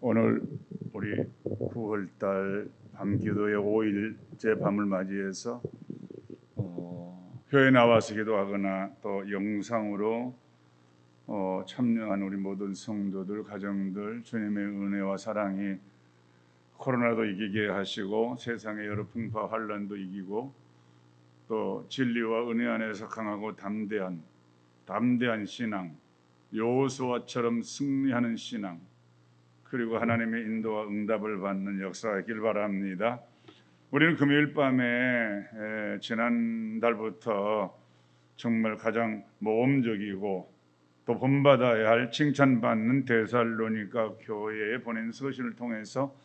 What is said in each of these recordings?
오늘 우리 9월달 밤기도의 5일째 밤을 맞이해서 교회 나와서 기도하거나 또 영상으로 참여한 우리 모든 성도들, 가정들, 주님의 은혜와 사랑이 코로나도 이기게 하시고 세상의 여러 풍파 환란도 이기고 또 진리와 은혜 안에서 강하고 담대한 신앙, 여호수아처럼 승리하는 신앙, 그리고 하나님의 인도와 응답을 받는 역사가 있길 바랍니다. 우리는 금요일 밤에 지난달부터 정말 가장 모험적이고 또 본받아야 할 칭찬받는 데살로니가 교회에 보낸 서신을 통해서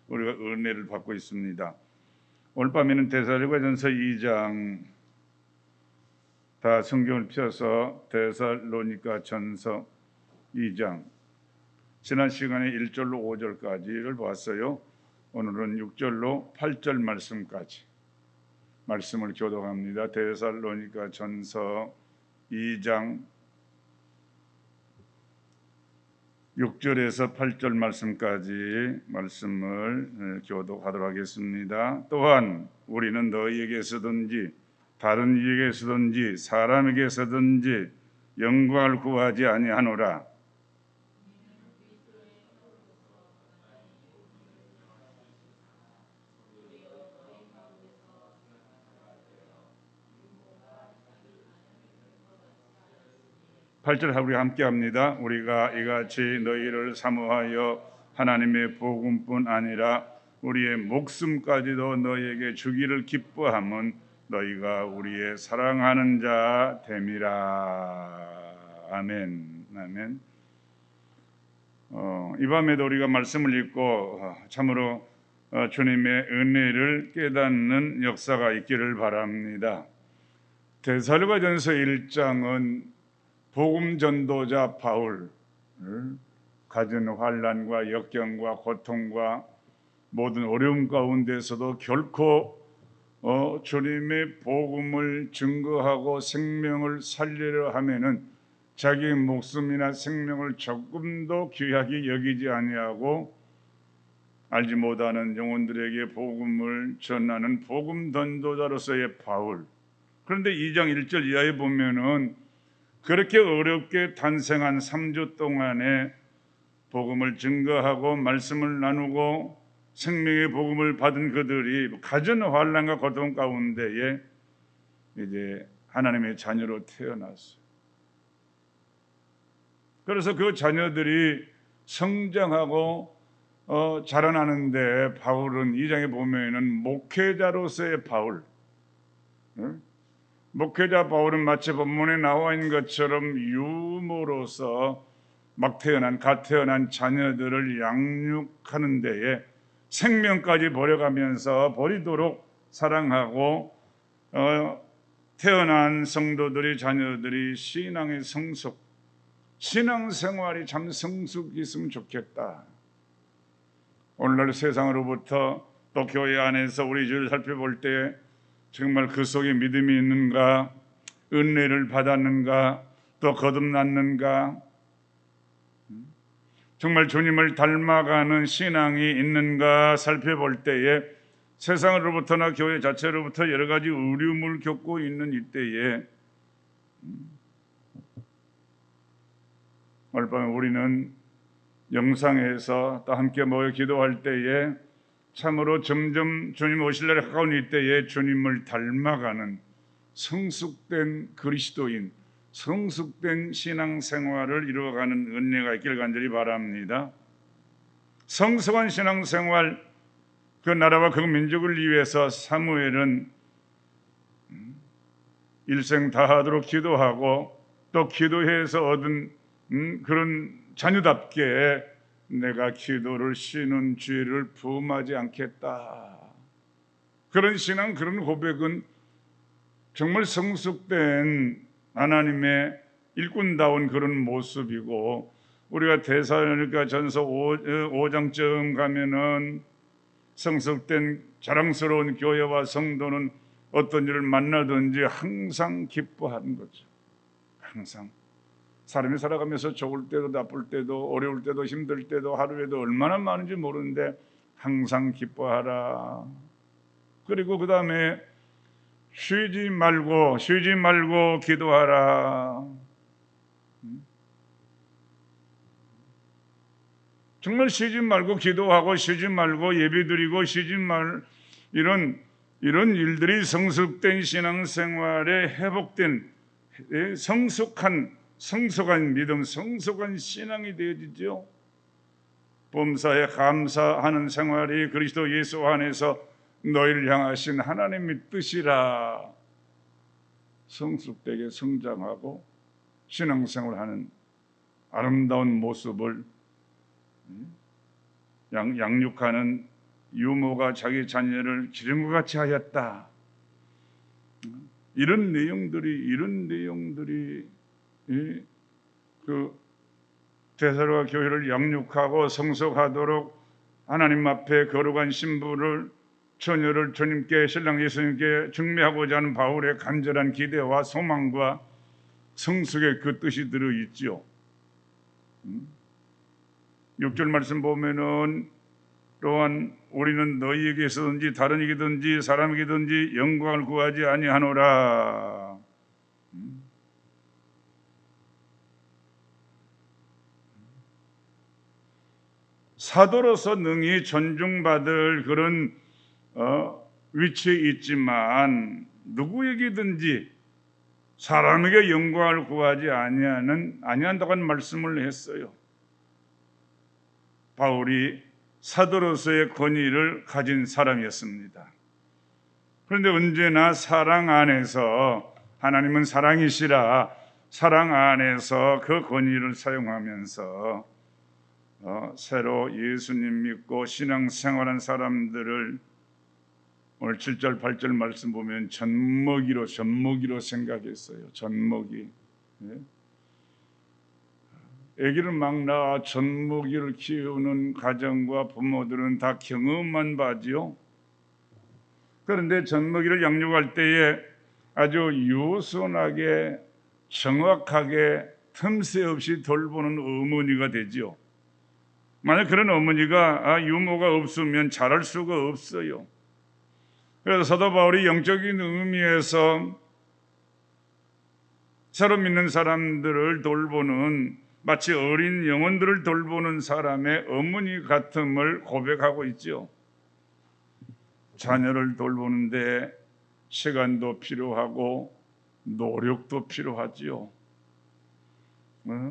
우리가 은혜를 받고 있습니다. 오늘 밤에는 데살로니가전서 2장, 다 성경을 펴서 데살로니가전서 2장, 지난 시간에 1절로 5절까지를 보았어요. 오늘은 6절로 8절 말씀까지 말씀을 교독합니다. 데살로니가전서 2장 6절에서 8절 말씀까지 말씀을 교독하도록 하겠습니다. 또한 우리는 너희에게서든지 다른 이에게서든지 사람에게서든지 영광을 구하지 아니하노라. 팔 절 우리 함께 합니다. 우리가 이같이 너희를 사모하여 하나님의 복음뿐 아니라 우리의 목숨까지도 너희에게 주기를 기뻐함은 너희가 우리의 사랑하는 자 됨이라. 아멘. 아멘. 이 밤에도 우리가 말씀을 읽고 참으로 주님의 은혜를 깨닫는 역사가 있기를 바랍니다. 데살로니가전서 1장은 복음 전도자 바울, 가진 환난과 역경과 고통과 모든 어려움 가운데서도 결코 주님의 복음을 증거하고 생명을 살리려 하면은 자기의 목숨이나 생명을 조금도 귀하게 여기지 아니하고 알지 못하는 영혼들에게 복음을 전하는 복음 전도자로서의 바울. 그런데 2장 1절 이하에 보면은 그렇게 어렵게 탄생한 3주 동안에 복음을 증거하고 말씀을 나누고 생명의 복음을 받은 그들이 가진 환난과 고통 가운데에 이제 하나님의 자녀로 태어났어요. 그래서 그 자녀들이 성장하고 자라나는데 바울은 2장에 보면은 목회자로서의 바울, 목회자 바울은 마치 본문에 나와 있는 것처럼 유모로서 갓 태어난 자녀들을 양육하는 데에 생명까지 버려가면서 버리도록 사랑하고 태어난 성도들이, 자녀들이 신앙의 성숙, 신앙생활이 참 성숙이 있으면 좋겠다. 오늘날 세상으로부터 또 교회 안에서 우리 주를 살펴볼 때 정말 그 속에 믿음이 있는가, 은혜를 받았는가, 또 거듭났는가, 정말 주님을 닮아가는 신앙이 있는가 살펴볼 때에 세상으로부터나 교회 자체로부터 여러 가지 어려움을 겪고 있는 이때에 오늘 밤에 우리는 영상에서 또 함께 모여 기도할 때에 참으로 점점 주님 오실 날에 가까운 이때에 주님을 닮아가는 성숙된 그리스도인, 성숙된 신앙생활을 이루어가는 은혜가 있길 간절히 바랍니다. 성숙한 신앙생활, 그 나라와 그 민족을 위해서 사무엘은 일생 다하도록 기도하고 또 기도해서 얻은 그런 자녀답게 내가 기도를 쉬는 죄를 범하지 않겠다. 그런 신앙, 그런 고백은 정말 성숙된 하나님의 일꾼다운 그런 모습이고, 우리가 데살로니가전서 5장쯤 가면은 성숙된 자랑스러운 교회와 성도는 어떤 일을 만나든지 항상 기뻐하는 거죠. 항상 사람이 살아가면서 좋을 때도 나쁠 때도 어려울 때도 힘들 때도 하루에도 얼마나 많은지 모르는데 항상 기뻐하라. 그리고 그 다음에 쉬지 말고 기도하라. 정말 쉬지 말고 기도하고 쉬지 말고 예배드리고 쉬지 말 이런 일들이 성숙된 신앙생활에 회복된 성숙한 믿음, 성숙한 신앙이 되어지죠. 범사에 감사하는 생활이 그리스도 예수 안에서 너희를 향하신 하나님의 뜻이라. 성숙되게 성장하고 신앙생활하는 아름다운 모습을 양육하는 유모가 자기 자녀를 기름과 같이 하였다. 이런 내용들이 그 데살로가 교회를 양육하고 성숙하도록 하나님 앞에 거룩한 신부를 처녀를 주님께 신랑 예수님께 중매하고자 하는 바울의 간절한 기대와 소망과 성숙의 그 뜻이 들어있죠. 6절 말씀 보면은 또한 우리는 너희에게서든지 다른 에게든지 사람에게든지 영광을 구하지 아니하노라. 사도로서 능히 존중받을 그런 위치에 있지만 누구에게든지 사람에게 영광을 구하지 아니한다고 하는 말씀을 했어요. 바울이 사도로서의 권위를 가진 사람이었습니다. 그런데 언제나 사랑 안에서 하나님은 사랑이시라 사랑 안에서 그 권위를 사용하면서 새로 예수님 믿고 신앙생활한 사람들을 오늘 7절 8절 말씀 보면 젖먹이로 생각했어요. 젖먹이. 아기를 막 낳아 젖먹이를 키우는 가정과 부모들은 다 경험만 바지요. 그런데 젖먹이를 양육할 때에 아주 유순하게 정확하게 틈새 없이 돌보는 어머니가 되지요. 만약 그런 어머니가 유모가 없으면 잘할 수가 없어요. 그래서 사도 바울이 영적인 의미에서 새로 믿는 사람들을 돌보는 마치 어린 영혼들을 돌보는 사람의 어머니 같음을 고백하고 있죠. 자녀를 돌보는데 시간도 필요하고 노력도 필요하지요.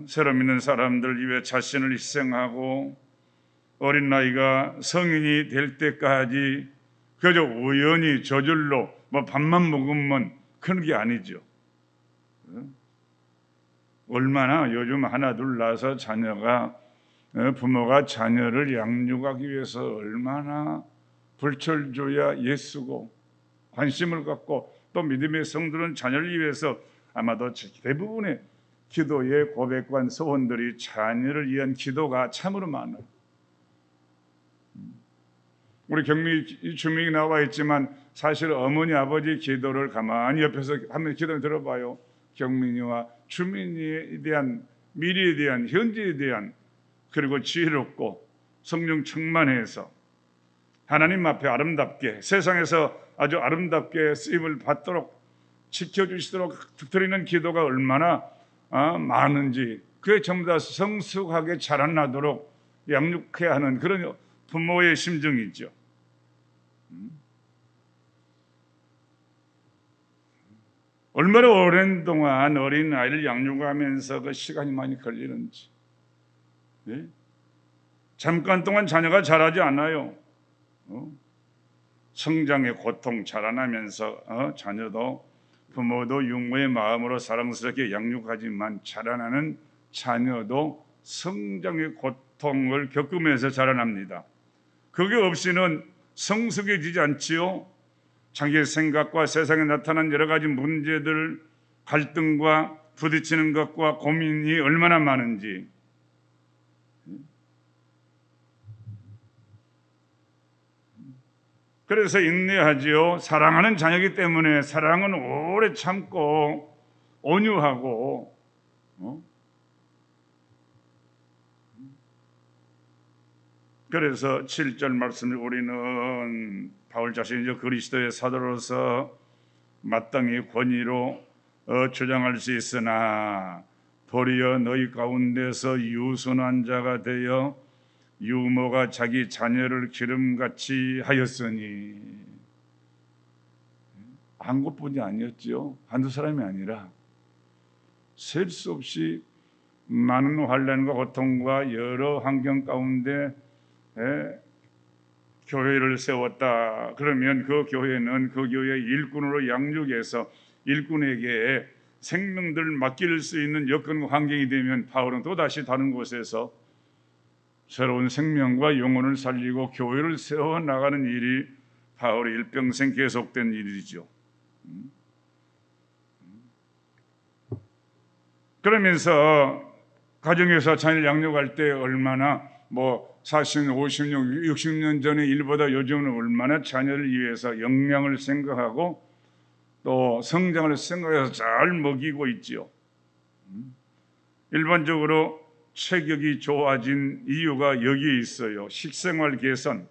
새로 믿는 사람들 위해 자신을 희생하고 어린 나이가 성인이 될 때까지 그저 우연히 저절로 밥만 먹으면 그런 게 아니죠. 얼마나 요즘 하나 둘 낳아서 부모가 자녀를 양육하기 위해서 얼마나 불철주야 애쓰고 관심을 갖고 또 믿음의 성들은 자녀를 위해서 아마도 대부분의 기도의 고백과 소원들이 자녀를 위한 기도가 참으로 많아요. 우리 경미 주민이 나와 있지만 사실 어머니 아버지 기도를 가만히 옆에서 한번 기도 들어봐요. 경민이와 주민에 대한 미래에 대한 현재에 대한 그리고 지혜롭고 성령 충만해서 하나님 앞에 아름답게 세상에서 아주 아름답게 쓰임을 받도록 지켜주시도록 드리는 기도가 얼마나 많은지 그게 전부 다 성숙하게 자라나도록 양육해야 하는 그런 부모의 심정이죠. 얼마나 오랜 동안 어린 아이를 양육하면서 그 시간이 많이 걸리는지. 잠깐 동안 자녀가 자라지 않아요. 성장의 고통 자라나면서 자녀도 부모도 육모의 마음으로 사랑스럽게 양육하지만 자라나는 자녀도 성장의 고통을 겪으면서 자라납니다. 그게 없이는 성숙해지지 않지요. 자기의 생각과 세상에 나타난 여러 가지 문제들, 갈등과 부딪히는 것과 고민이 얼마나 많은지. 그래서 인내하지요. 사랑하는 자녀이기 때문에 사랑은 오래 참고 온유하고 그래서 7절 말씀을 우리는 바울 자신이 그리스도의 사도로서 마땅히 권위로 주장할 수 있으나 도리어 너희 가운데서 유순한 자가 되어 유모가 자기 자녀를 기름같이 하였으니, 한 것뿐이 아니었지요. 한두 사람이 아니라 셀 수 없이 많은 환난과 고통과 여러 환경 가운데 교회를 세웠다. 그러면 그 교회는 그 교회의 일꾼으로 양육해서 일꾼에게 생명들 맡길 수 있는 여건과 환경이 되면 바울은 또다시 다른 곳에서 새로운 생명과 영혼을 살리고 교회를 세워나가는 일이 바울의 일평생 계속된 일이죠. 그러면서 가정에서 자녀를 양육할 때 얼마나 40년, 50년, 60년 전의 일보다 요즘은 얼마나 자녀를 위해서 영양을 생각하고 또 성장을 생각해서 잘 먹이고 있지요. 일반적으로 체격이 좋아진 이유가 여기에 있어요. 식생활 개선.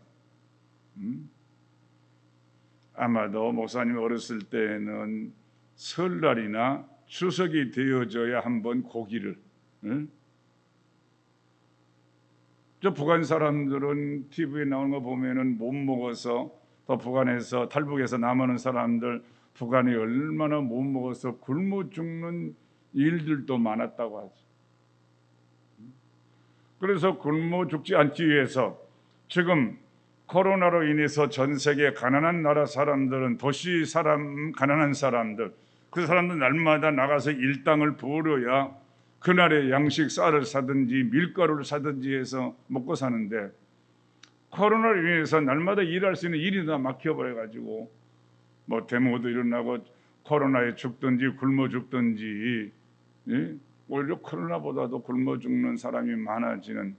아마도 목사님 어렸을 때는 설날이나 추석이 되어져야 한번 고기를, 저 북한 사람들은 TV에 나오는 거 보면은 못 먹어서, 또 북한에서 탈북해서 남아는 사람들 북한이 얼마나 못 먹어서 굶어 죽는 일들도 많았다고 하죠. 그래서 굶어 죽지 않기 위해서 지금 코로나로 인해서 전 세계 가난한 나라 사람들은 도시 사람, 가난한 사람들, 그 사람들 날마다 나가서 일당을 벌어야 그날의 양식 쌀을 사든지 밀가루를 사든지 해서 먹고 사는데, 코로나로 인해서 날마다 일할 수 있는 일이 다 막혀버려가지고 데모도 일어나고 코로나에 죽든지 굶어 죽든지, 오히려 코로나보다도 굶어 죽는 사람이 많아지는,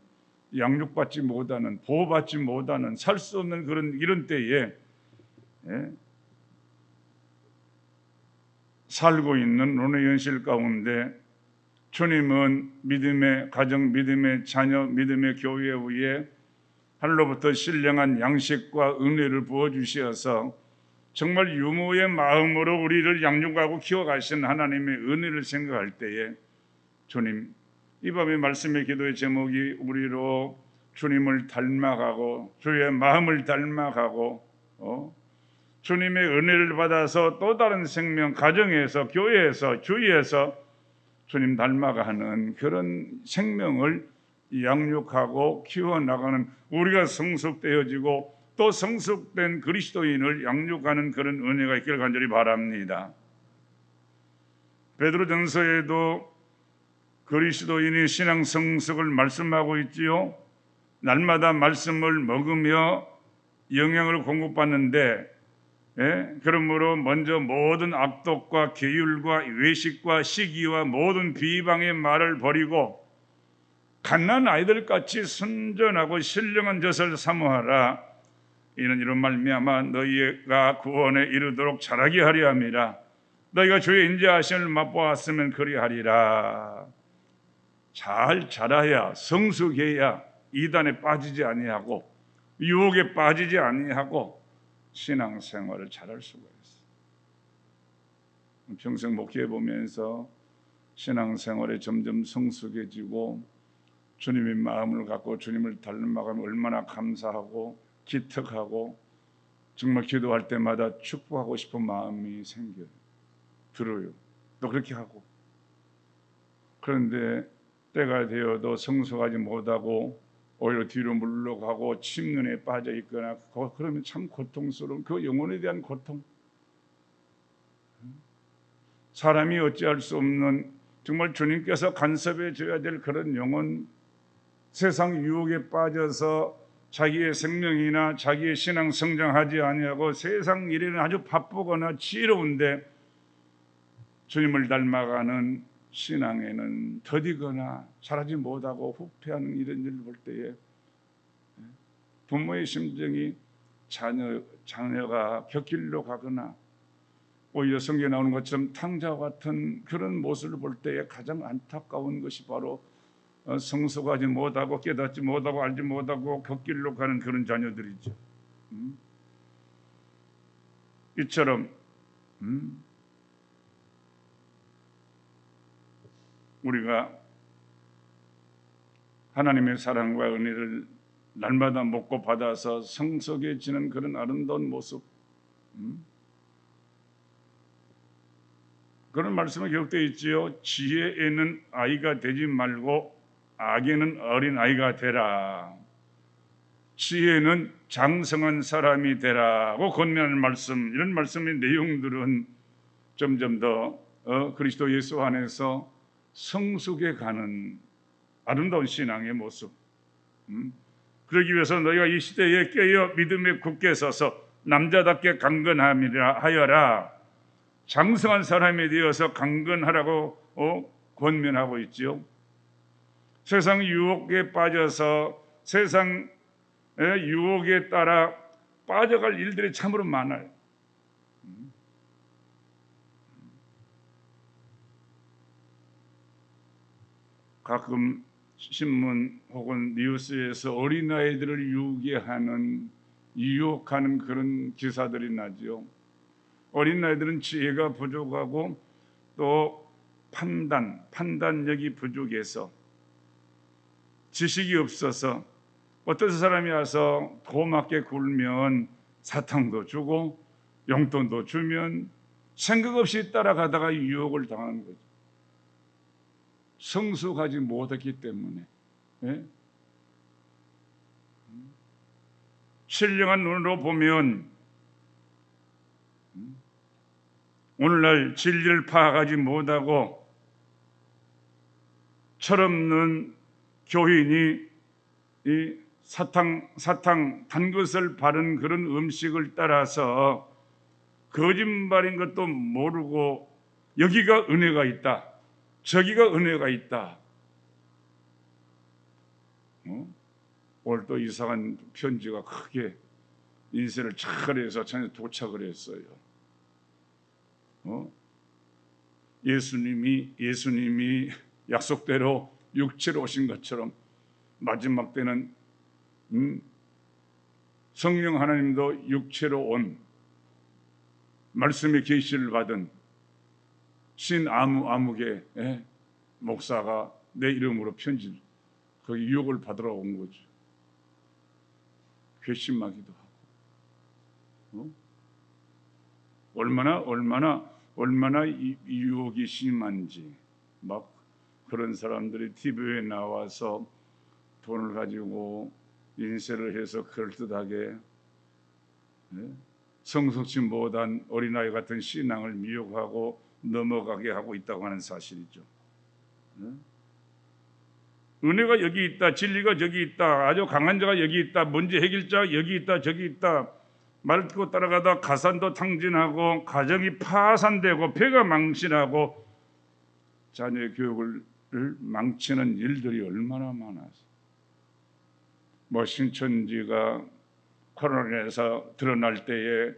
양육받지 못하는, 보호받지 못하는, 살 수 없는 이런 때에 살고 있는 오늘 현실 가운데 주님은 믿음의 가정, 믿음의 자녀, 믿음의 교회 위에 하늘로부터 신령한 양식과 은혜를 부어주셔서 정말 유모의 마음으로 우리를 양육하고 키워가신 하나님의 은혜를 생각할 때에, 주님, 이 밤의 말씀의 기도의 제목이 우리로 주님을 닮아가고 주의 마음을 닮아가고 주님의 은혜를 받아서 또 다른 생명, 가정에서, 교회에서, 주위에서 주님 닮아가는 그런 생명을 양육하고 키워나가는, 우리가 성숙되어지고 또 성숙된 그리스도인을 양육하는 그런 은혜가 있기를 간절히 바랍니다. 베드로전서에도 그리스도인이 신앙 성숙을 말씀하고 있지요. 날마다 말씀을 먹으며 영양을 공급받는데, 그러므로 먼저 모든 악독과 계율과 외식과 시기와 모든 비방의 말을 버리고 갓난 아이들같이 순전하고 신령한 젖을 사모하라. 이는 이런 말미암아 너희가 구원에 이르도록 자라게 하려 함이라. 너희가 주의 인자하심을 맛보았으면 그리하리라. 잘 자라야, 성숙해야 이단에 빠지지 아니하고 유혹에 빠지지 아니하고 신앙생활을 잘할 수가 있어요. 평생 목회해 보면서 신앙생활에 점점 성숙해지고 주님의 마음을 갖고 주님을 닮아가면 얼마나 감사하고 기특하고 정말 기도할 때마다 축복하고 싶은 마음이 생겨요. 들어요. 또 그렇게 하고. 그런데 때가 되어도 성숙하지 못하고 오히려 뒤로 물러가고 침륜에 빠져 있거나 그러면 참 고통스러운, 그 영혼에 대한 고통, 사람이 어찌할 수 없는, 정말 주님께서 간섭해 줘야 될 그런 영혼, 세상 유혹에 빠져서 자기의 생명이나 자기의 신앙 성장하지 아니하고 세상 일에는 아주 바쁘거나 지혜로운데 주님을 닮아가는 신앙에는 더디거나 잘하지 못하고 후퇴하는 이런 일을 볼 때에 부모의 심정이 자녀가 곁길로 가거나 오히려 성경에 나오는 것처럼 탕자와 같은 그런 모습을 볼 때에 가장 안타까운 것이 바로 성숙하지 못하고 깨닫지 못하고 알지 못하고 걷길로 가는 그런 자녀들이죠. 이처럼 우리가 하나님의 사랑과 은혜를 날마다 먹고 받아서 성숙해지는 그런 아름다운 모습, 그런 말씀이 기록되어 있지요. 지혜에는 아이가 되지 말고 악에는 어린 아이가 되라. 지혜는 장성한 사람이 되라고 권면하는 말씀, 이런 말씀의 내용들은 점점 더 그리스도 예수 안에서 성숙해 가는 아름다운 신앙의 모습. 그러기 위해서 너희가 이 시대에 깨어 믿음에 굳게 서서 남자답게 강건하여라. 장성한 사람이 되어서 강건하라고 권면하고 있지요. 세상 유혹에 빠져서 세상의 유혹에 따라 빠져갈 일들이 참으로 많아요. 가끔 신문 혹은 뉴스에서 어린아이들을 유혹하는 그런 기사들이 나죠. 어린아이들은 지혜가 부족하고 또 판단력이 부족해서 지식이 없어서 어떤 사람이 와서 고맙게 굴면 사탕도 주고 용돈도 주면 생각 없이 따라가다가 유혹을 당하는 거죠. 성숙하지 못했기 때문에. 신령한 눈으로 보면 오늘날 진리를 파악하지 못하고 철없는 교인이 이 사탕 단 것을 바른 그런 음식을 따라서 거짓말인 것도 모르고 여기가 은혜가 있다, 저기가 은혜가 있다. 오늘 또 이상한 편지가 크게 인쇄를 잘 해서 전에 도착을 했어요. 예수님이 약속대로 육체로 오신 것처럼 마지막 때는 성령 하나님도 육체로 온 말씀의 계시를 받은 신 아무개 목사가 내 이름으로 편지, 그 유혹을 받으러 온 거죠. 괘씸하기도 하고, 얼마나 이 유혹이 심한지. 막 그런 사람들이 TV에 나와서 돈을 가지고 인쇄를 해서 그럴듯하게 성숙지 못한 어린아이 같은 신앙을 미혹하고 넘어가게 하고 있다고 하는 사실이죠. 은혜가 여기 있다, 진리가 저기 있다, 아주 강한 자가 여기 있다, 문제 해결자가 여기 있다, 저기 있다, 말 듣고 따라가다 가산도 탕진하고 가정이 파산되고 배가 망신하고 자녀의 교육을 망치는 일들이 얼마나 많아서, 신천지가 코로나에서 드러날 때에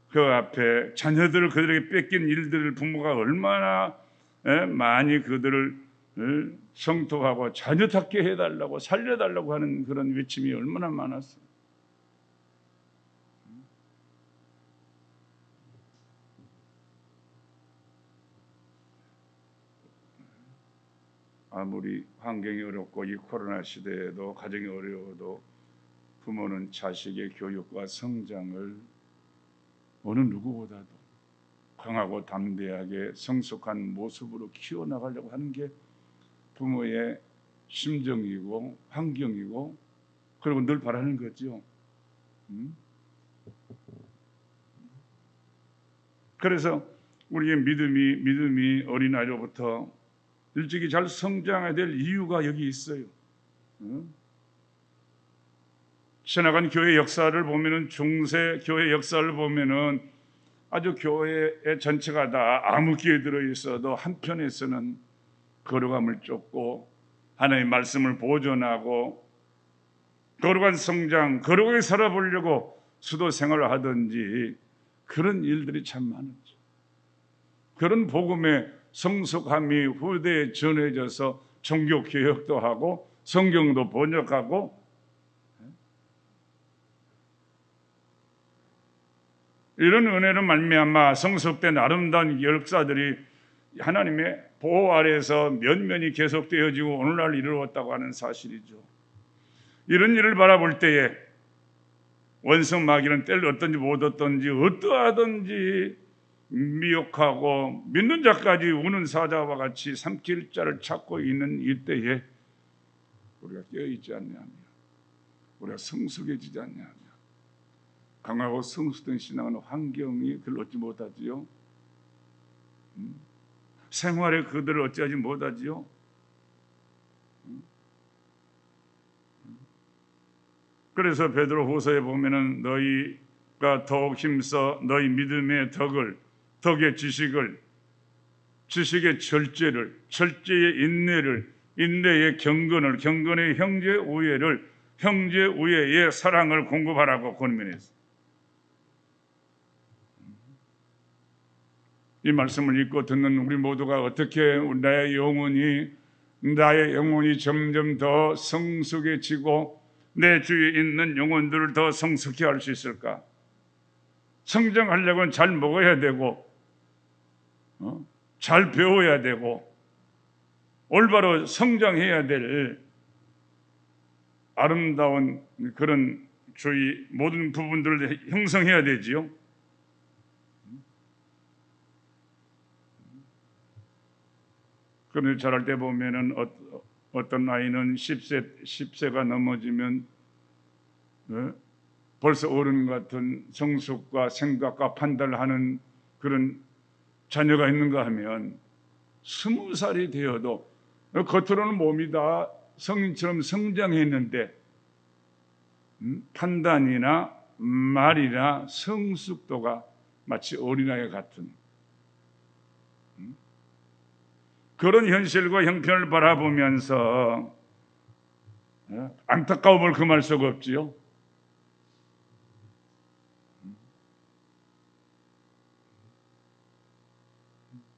그 앞에 자녀들을 그들에게 뺏긴 일들을 부모가 얼마나 많이 그들을 성토하고 자녀답게 해달라고 살려달라고 하는 그런 외침이 얼마나 많았어요. 아무리 환경이 어렵고 이 코로나 시대에도 가정이 어려워도 부모는 자식의 교육과 성장을 어느 누구보다도 강하고 담대하게 성숙한 모습으로 키워나가려고 하는 게 부모의 심정이고 환경이고, 그리고 늘 바라는 거죠. 그래서 우리의 믿음이 어린아이로부터 일찍이 잘 성장해야 될 이유가 여기 있어요. 지나간 교회 역사를 보면은, 중세 교회 역사를 보면은 아주 교회 전체가 다 암흑기에 들어 있어도 한편에서는 거룩함을 쫓고 하나님의 말씀을 보존하고 거룩한 성장, 거룩하게 살아보려고 수도 생활을 하든지 그런 일들이 참 많았죠. 그런 복음의 성숙함이 후대에 전해져서 종교 개혁도 하고 성경도 번역하고 이런 은혜로 말미암아 성숙된 아름다운 역사들이 하나님의 보호 아래에서 면면이 계속되어지고 오늘날 이루어졌다고 하는 사실이죠. 이런 일을 바라볼 때에 원성 마귀는 때를 얻든지 못 얻든지 어떠하든지 미혹하고 믿는 자까지 우는 사자와 같이 삼킬 자를 찾고 있는 이때에 우리가 깨어있지 않냐면, 우리가 성숙해지지 않냐면, 강하고 성숙된 신앙은 환경이 그를 얻지 못하지요. 생활에 그들을 어찌하지 못하지요. 그래서 베드로후서에 보면은 너희가 더욱 힘써 너희 믿음의 덕의 지식을, 지식의 절제를, 절제의 인내를, 인내의 경건을, 경건의 형제 우애를, 형제 우애의 사랑을 공급하라고 권면했습니다. 이 말씀을 읽고 듣는 우리 모두가 어떻게 나의 영혼이 점점 더 성숙해지고 내 주위에 있는 영혼들을 더 성숙해 할 수 있을까? 성장하려면 잘 먹어야 되고 잘 배워야 되고 올바로 성장해야 될 아름다운 그런 주위 모든 부분들을 형성해야 되지요. 그런데 자랄 때 보면은 어떤 아이는 10세가 넘어지면 벌써 어른 같은 성숙과 생각과 판단을 하는 그런 자녀가 있는가 하면 20살이 되어도 겉으로는 몸이 다 성인처럼 성장했는데 판단이나 말이나 성숙도가 마치 어린아이 같은 그런 현실과 형편을 바라보면서 안타까움을 금할 수가 없지요.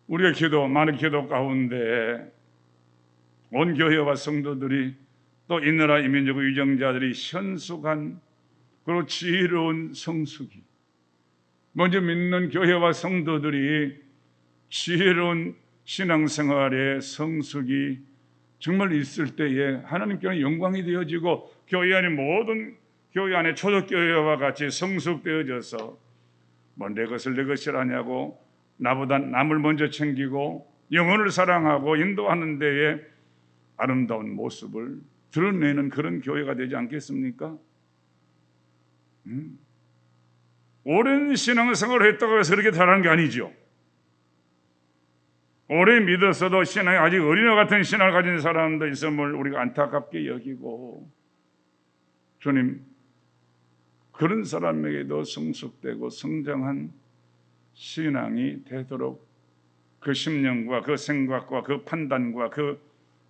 우리의 많은 기도 가운데 온 교회와 성도들이 또 이 나라 이민족 유정자들이 현숙한 그리고 지혜로운 성숙이, 먼저 믿는 교회와 성도들이 지혜로운 신앙생활의 성숙이 정말 있을 때에 하나님께는 영광이 되어지고 교회 안에 모든 교회 안에 초대교회와 같이 성숙되어져서 뭐 내 것을 내 것이라 하냐고 나보다 남을 먼저 챙기고 영혼을 사랑하고 인도하는 데에 아름다운 모습을 드러내는 그런 교회가 되지 않겠습니까? 오랜 신앙생활을 했다고 해서 그렇게 잘하는 게 아니죠. 오래 믿었어도 신앙이 아직 어린애 같은 신앙을 가진 사람도 있음을 우리가 안타깝게 여기고, 주님 그런 사람에게도 성숙되고 성장한 신앙이 되도록 그 심령과 그 생각과 그 판단과 그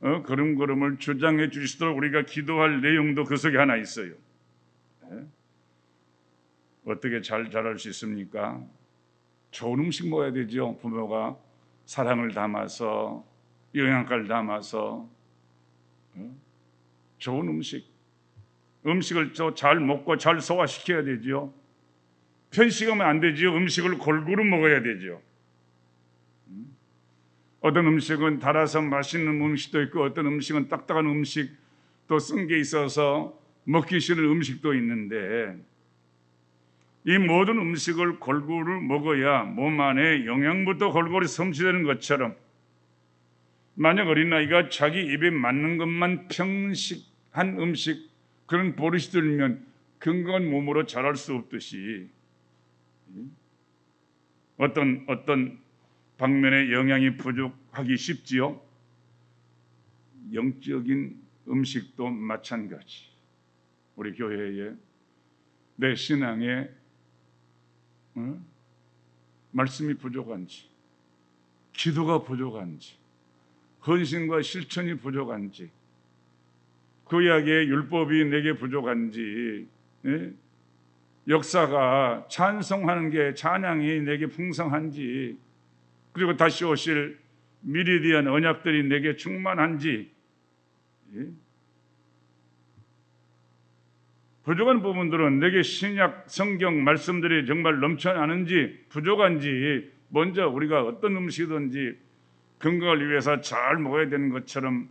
걸음걸음을 주장해 주시도록 우리가 기도할 내용도 그 속에 하나 있어요. 어떻게 잘 자랄 수 있습니까? 좋은 음식 먹어야 되죠. 부모가 사랑을 담아서 영양가를 담아서 좋은 음식을 잘 먹고 잘 소화시켜야 되죠. 편식하면 안 되죠. 음식을 골고루 먹어야 되죠. 어떤 음식은 달아서 맛있는 음식도 있고 어떤 음식은 딱딱한 음식 또 쓴 게 있어서 먹기 싫은 음식도 있는데 이 모든 음식을 골고루 먹어야 몸 안에 영양부터 골고루 섭취되는 것처럼 만약 어린아이가 자기 입에 맞는 것만 평식한 음식 그런 버릇이 들면 건강한 몸으로 자랄 수 없듯이 어떤 방면에 영양이 부족하기 쉽지요. 영적인 음식도 마찬가지. 우리 교회에 내 신앙에 말씀이 부족한지, 기도가 부족한지, 헌신과 실천이 구약의 율법이 내게 부족한지, 역사가 찬송하는 게 찬양이 내게 풍성한지, 그리고 다시 오실 미래에 대한 언약들이 내게 충만한지 예? 부족한 부분들은 내게 신약 성경 말씀들이 정말 넘쳐나는지 부족한지 먼저 우리가 어떤 음식이든지 건강을 위해서 잘 먹어야 되는 것처럼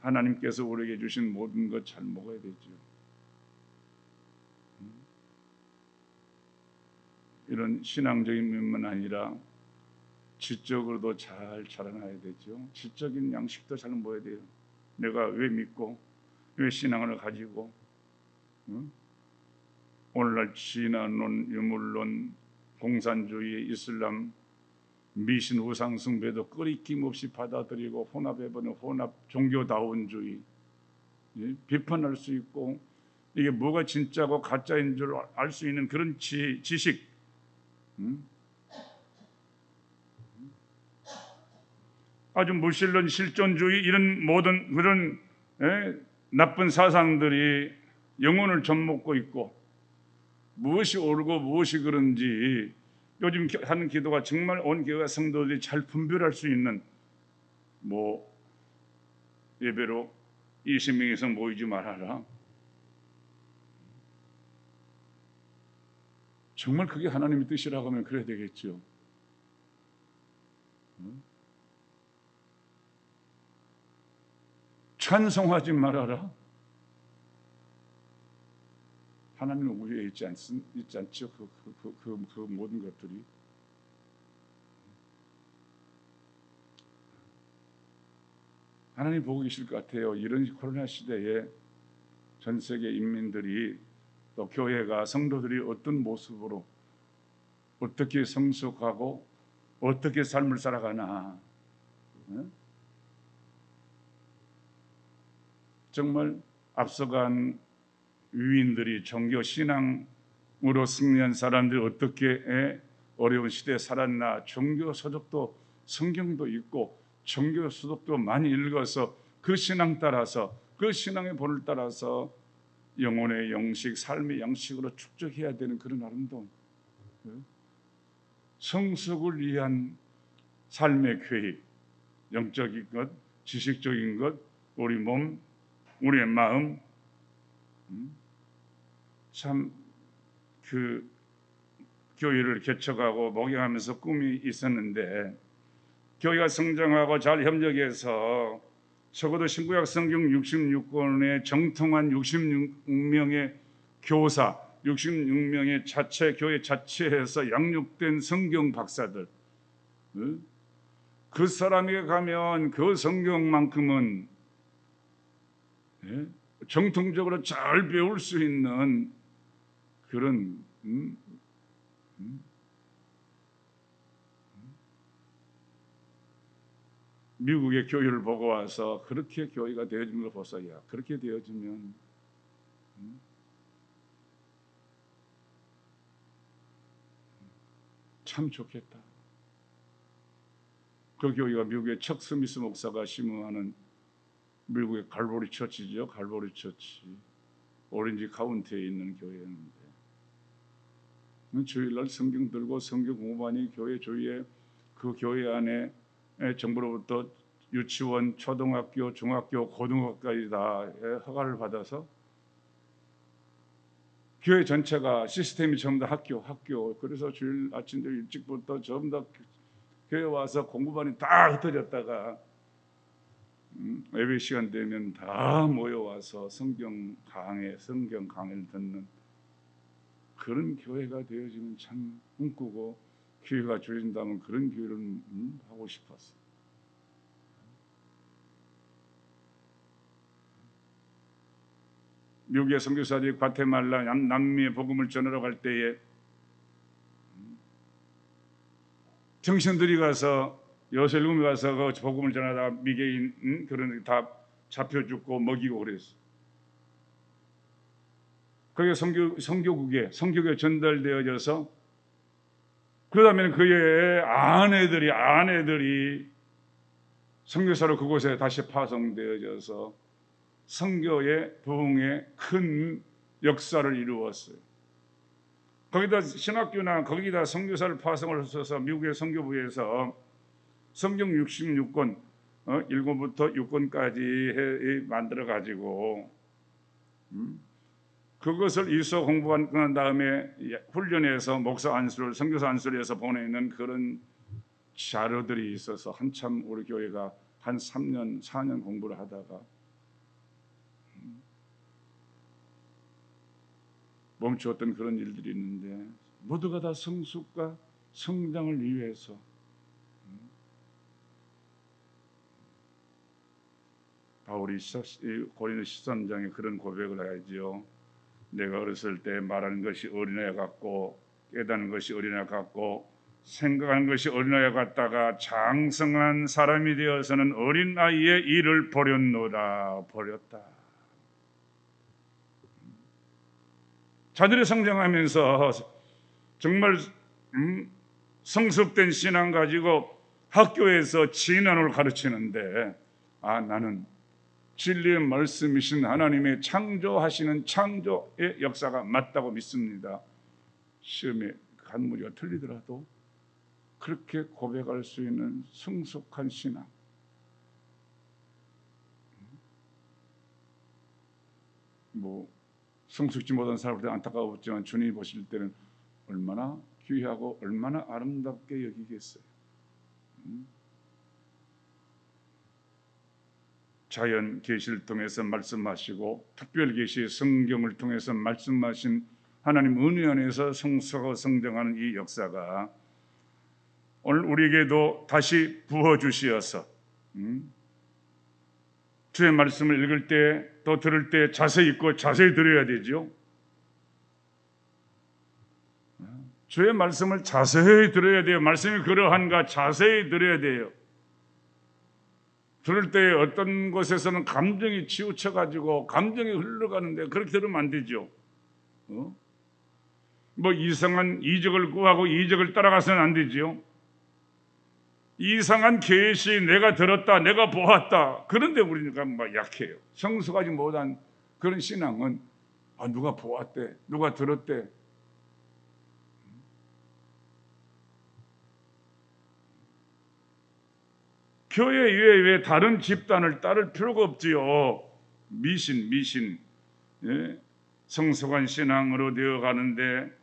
하나님께서 우리에게 주신 모든 것 잘 먹어야 되죠. 이런 신앙적인 면만 아니라 지적으로도 잘 자라나야 되죠. 지적인 양식도 잘 먹어야 돼요. 내가 왜 믿고 왜 신앙을 가지고 오늘날 진화론, 유물론, 공산주의, 이슬람, 미신 우상 숭배도 끄리낌 없이 받아들이고 혼합해버리는 혼합 종교다원주의, 비판할 수 있고 이게 뭐가 진짜고 가짜인 줄 알 수 있는 그런 지식, 아주 무신론, 실존주의 이런 모든 그런 나쁜 사상들이 영혼을 좀먹고 있고 무엇이 옳고 무엇이 그런지 요즘 하는 기도가 정말 온 교회 성도들이 잘 분별할 수 있는 예배로 20명 이상 모이지 말아라. 정말 그게 하나님의 뜻이라고 하면 그래야 되겠죠. 찬송하지 말아라. 하나님은 우리에 있지 않죠. 그 모든 것들이. 하나님 보고 계실 것 같아요. 이런 코로나 시대에 전 세계 인민들이 또 교회가 성도들이 어떤 모습으로 어떻게 성숙하고 어떻게 삶을 살아가나. 정말 앞서간 위인들이 종교 신앙으로 승리한 사람들이 어떻게 어려운 시대에 살았나. 종교 서적도 성경도 있고 종교 서적도 많이 읽어서 그 신앙 따라서 그 신앙의 본을 따라서 영혼의 영식, 삶의 양식으로 축적해야 되는 그런 아름다운 성숙을 위한 삶의 계획, 영적인 것, 지식적인 것, 우리 몸, 우리의 마음, 참 그 교회를 개척하고 목양하면서 꿈이 있었는데 교회가 성장하고 잘 협력해서 적어도 신구약 성경 66권의 정통한 66명의 교사, 66명의 자체 교회 자체에서 양육된 성경 박사들, 그 사람에게 가면 그 성경만큼은 정통적으로 잘 배울 수 있는 그런 미국의 교회를 보고 와서 그렇게 교회가 되어지는 걸 보서 야, 그렇게 되어지면 참 좋겠다. 그 교회가 미국의 척 스미스 목사가 심호하는 미국의 갈보리 처치죠. 갈보리 처치. 오렌지 카운티에 있는 교회였는데 주일날 성경 들고 성경 공부하니 교회 주위에 그 교회 안에 정부로부터 유치원, 초등학교, 중학교, 고등학교까지 다 허가를 받아서 교회 전체가 시스템이 전부 다 학교. 그래서 주일 아침들 일찍부터 전부 다 교회 와서 공부반이 다 흩어졌다가 예배 시간 되면 다 모여와서 성경 강해를 듣는 그런 교회가 되어지면 참 꿈꾸고 기회가 주어진다면 그런 교회를 하고 싶었어. 미국의 선교사들이 과테말라 남미의 복음을 전하러 갈 때에 정신들이 가서 6-7명이 가서 그 복음을 전하다가 미개인 그런 다 잡혀 죽고 먹이고 그랬어. 그게 성교국에 전달되어져서 그 다음에는 그의 아내들이 선교사로 그곳에 다시 파송되어져서 선교의 부흥에 큰 역사를 이루었어요. 거기다 신학교나 거기다 선교사를 파송을 해서 미국의 선교부에서 성경 66권 1권부터 6권까지 만들어 가지고 그것을 이수 공부한 다음에 훈련해서 목사 안수를 선교사 안수를 해서 보내는 그런 자료들이 있어서 한참 우리 교회가 한 3년 4년 공부를 하다가 멈추었던 그런 일들이 있는데 모두가 다 성숙과 성장을 위해서 바울이 고린도 13장에 그런 고백을 하지요. 내가 어렸을 때 말하는 것이 어린아이 같고 깨닫는 것이 어린아이 같고 생각하는 것이 어린아이 같다가 장성한 사람이 되어서는 어린아이의 일을 버렸노라. 버렸다. 자들이 성장하면서 정말 성숙된 신앙 가지고 학교에서 진언을 가르치는데 나는 진리의 말씀이신 하나님의 창조하시는 창조의 역사가 맞다고 믿습니다. 시험에 간무리가 틀리더라도 그렇게 고백할 수 있는 성숙한 신앙. 성숙지 못한 사람한테 안타까웠지만 주님이 보실 때는 얼마나 귀하고 얼마나 아름답게 여기겠어요. 자연 계시를 통해서 말씀하시고 특별 계시 성경을 통해서 말씀하신 하나님 은혜 안에서 성숙하고 성장하는 이 역사가 오늘 우리에게도 다시 부어주시어서 주의 말씀을 읽을 때 또 들을 때 자세히 읽고 자세히 들어야 되죠. 주의 말씀을 자세히 들어야 돼요. 말씀이 그러한가 자세히 들어야 돼요. 들을 때 어떤 곳에서는 감정이 치우쳐가지고 감정이 흘러가는데 그렇게 들으면 안 되죠. 이상한 이적을 구하고 이적을 따라가서는 안 되죠. 이상한 계시 내가 들었다 내가 보았다 그런데 우리가 약해요. 성숙하지 못한 그런 신앙은 누가 보았대 누가 들었대. 교회 이외에 다른 집단을 따를 필요가 없지요. 미신 성숙한 신앙으로 되어가는데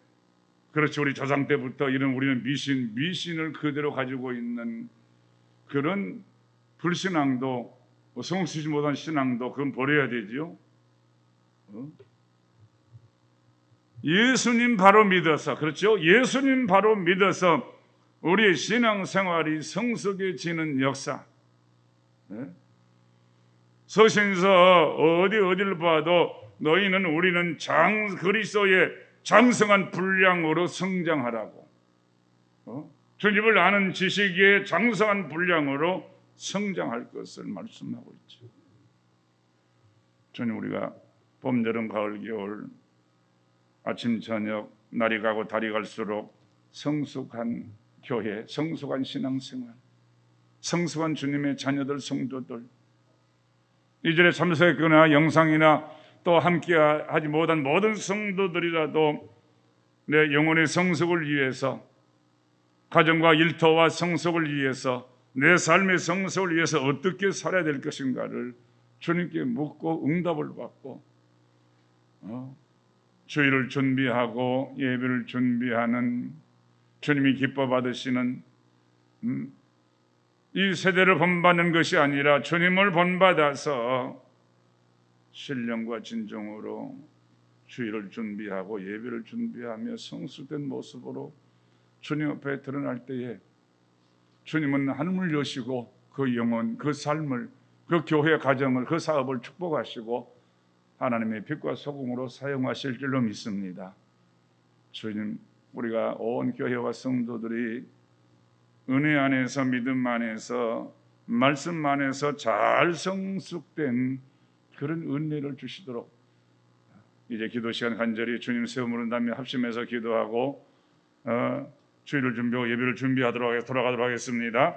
그렇지 우리 조상 때부터 이런 우리는 미신을 그대로 가지고 있는 그런 불신앙도 성숙하지 못한 신앙도 그건 버려야 되죠. 예수님 바로 믿어서 그렇죠. 예수님 바로 믿어서 우리의 신앙생활이 성숙해지는 역사. 서신서 어디를 봐도 우리는 그리스도의 장성한 분량으로 성장하라고. 주님을 아는 지식의 장성한 분량으로 성장할 것을 말씀하고 있죠. 주님 우리가 봄, 여름, 가을, 겨울 아침, 저녁 날이 가고 달이 갈수록 성숙한 교회, 성숙한 신앙생활, 성숙한 주님의 자녀들, 성도들 이 절에 참석했거나 영상이나 또 함께하지 못한 모든 성도들이라도 내 영혼의 성숙을 위해서 가정과 일터와 성숙을 위해서 내 삶의 성숙을 위해서 어떻게 살아야 될 것인가를 주님께 묻고 응답을 받고 주일을 준비하고 예배를 준비하는 주님이 기뻐 받으시는 이 세대를 본받는 것이 아니라 주님을 본받아서 신령과 진정으로 주일을 준비하고 예배를 준비하며 성숙된 모습으로 주님 앞에 드러날 때에 주님은 하늘을 여시고 그 영혼, 그 삶을, 그 교회 가정을, 그 사업을 축복하시고 하나님의 빛과 소금으로 사용하실 줄로 믿습니다. 주님, 우리가 온 교회와 성도들이 은혜 안에서 믿음 안에서 말씀 안에서 잘 성숙된 그런 은혜를 주시도록 이제 기도 시간 간절히 주님 세움으로 남녀 합심해서 기도하고 주일을 준비하고 예배를 준비하도록 돌아가도록 하겠습니다.